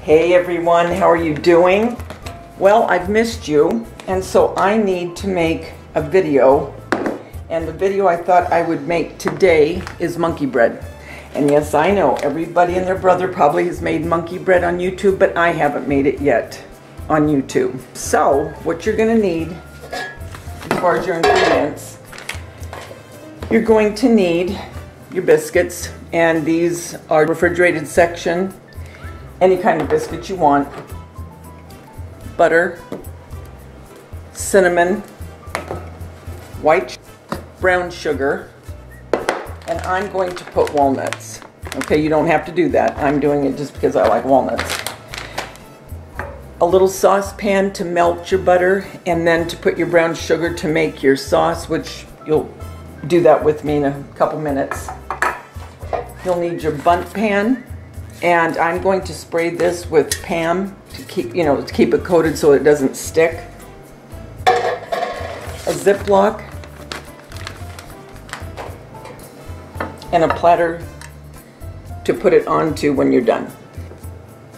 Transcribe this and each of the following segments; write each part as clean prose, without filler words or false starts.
Hey everyone, how are you doing? Well, I've missed you, and so I need to make a video. And the video I thought I would make today is monkey bread. And yes, I know everybody and their brother probably has made monkey bread on YouTube, but I haven't made it yet on YouTube. So, what you're going to need, as far as your ingredients, you're going to need your biscuits, and these are refrigerated section. Any kind of biscuit you want, butter, cinnamon, white, brown sugar, and I'm going to put walnuts. Okay, you don't have to do that. I'm doing it just because I like walnuts. A little saucepan to melt your butter, and then to put your brown sugar to make your sauce, which you'll do that with me in a couple minutes. You'll need your bundt pan. And I'm going to spray this with Pam to keep, to keep it coated so it doesn't stick. A Ziploc. And a platter to put it onto when you're done.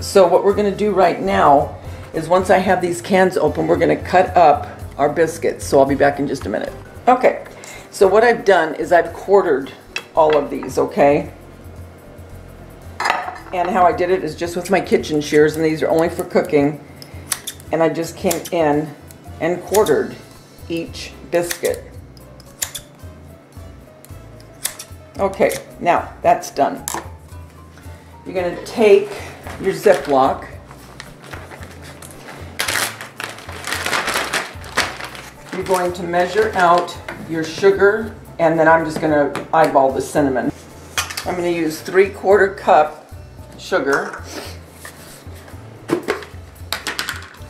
So what we're going to do right now is, once I have these cans open, we're going to cut up our biscuits. So I'll be back in just a minute. Okay, so what I've done is I've quartered all of these, okay? And how I did it is just with my kitchen shears, and these are only for cooking. And I just came in and quartered each biscuit. Okay, now that's done. You're going to take your Ziploc, you're going to measure out your sugar, and then I'm just going to eyeball the cinnamon. I'm going to use 3/4 cup sugar,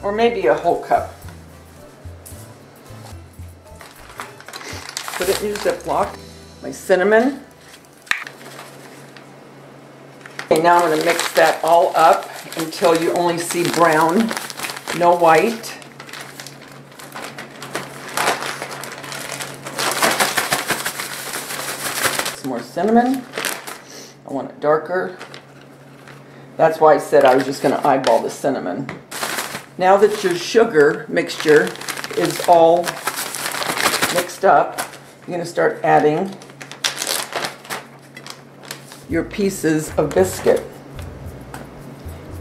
or maybe a whole cup. Put it in your Ziploc. My cinnamon. Okay, now I'm going to mix that all up until you only see brown, no white. Some more cinnamon. I want it darker. That's why I said I was just going to eyeball the cinnamon. Now that your sugar mixture is all mixed up, you're going to start adding your pieces of biscuit.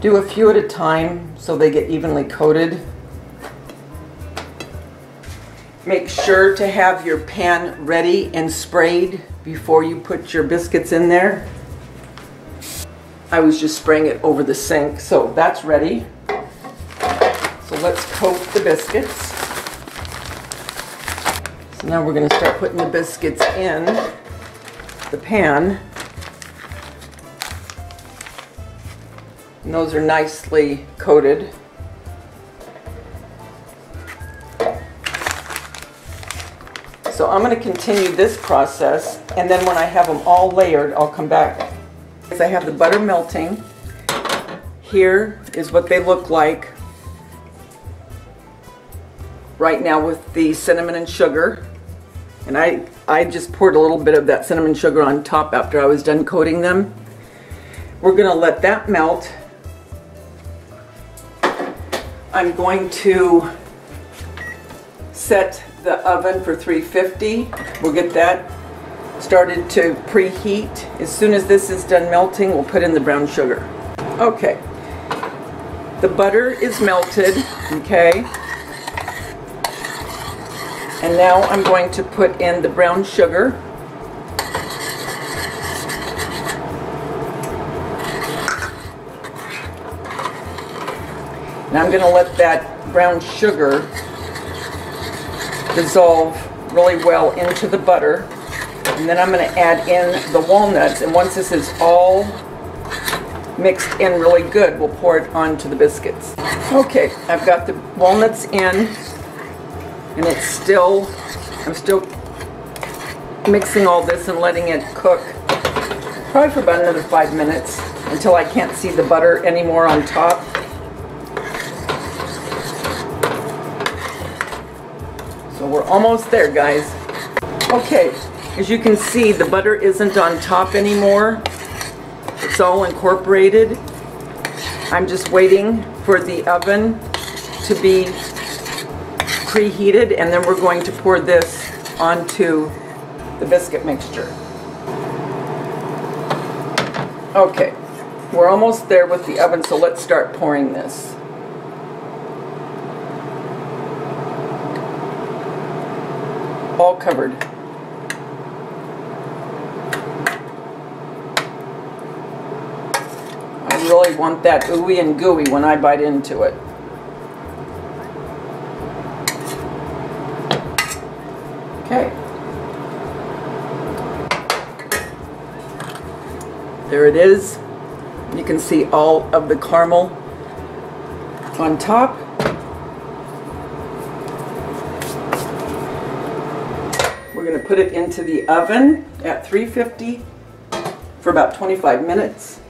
Do a few at a time so they get evenly coated. Make sure to have your pan ready and sprayed before you put your biscuits in there. I was just spraying it over the sink, so that's ready. So let's coat the biscuits. So now we're going to start putting the biscuits in the pan. And those are nicely coated. So I'm going to continue this process, and then when I have them all layered, I'll come back. I have the butter melting. Here is what they look like right now with the cinnamon and sugar. And I just poured a little bit of that cinnamon sugar on top after I was done coating them. We're going to let that melt. I'm going to set the oven for 350. We'll get that started to preheat. As soon as this is done melting, we'll put in the brown sugar. Okay, the butter is melted, okay, and now I'm going to put in the brown sugar. Now I'm going to let that brown sugar dissolve really well into the butter. And then I'm going to add in the walnuts, and once this is all mixed in really good, we'll pour it onto the biscuits. Okay, I've got the walnuts in, and I'm still mixing all this and letting it cook probably for about another 5 minutes until I can't see the butter anymore on top. So we're almost there, guys. Okay. As you can see, the butter isn't on top anymore. It's all incorporated. I'm just waiting for the oven to be preheated, and then we're going to pour this onto the biscuit mixture. Okay, we're almost there with the oven, so let's start pouring this. All covered. I really want that ooey and gooey when I bite into it. Okay. There it is. You can see all of the caramel on top. We're going to put it into the oven at 350 for about 25 minutes.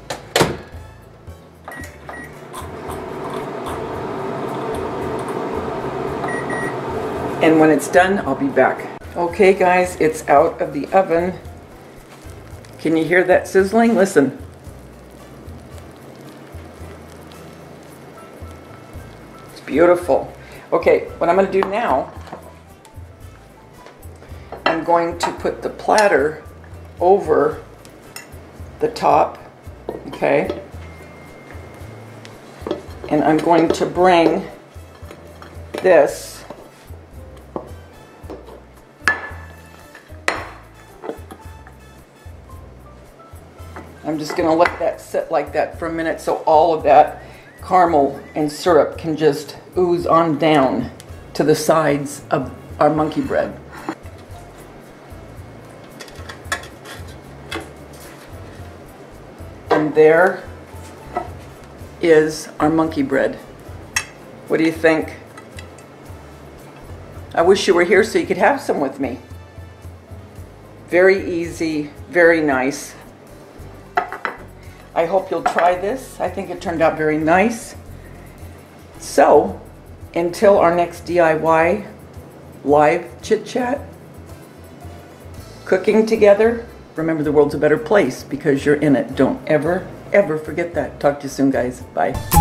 And when it's done, I'll be back. Okay guys, it's out of the oven. Can you hear that sizzling? Listen. It's beautiful. Okay, what I'm going to do now, I'm going to put the platter over the top, okay? And I'm going to bring this I'm just going to let that sit like that for a minute so all of that caramel and syrup can just ooze on down to the sides of our monkey bread. And there is our monkey bread. What do you think? I wish you were here so you could have some with me. Very easy, very nice. I hope you'll try this. I think it turned out very nice. So, until our next DIY live chit chat, cooking together, remember the world's a better place because you're in it. Don't ever, ever forget that. Talk to you soon, guys. Bye.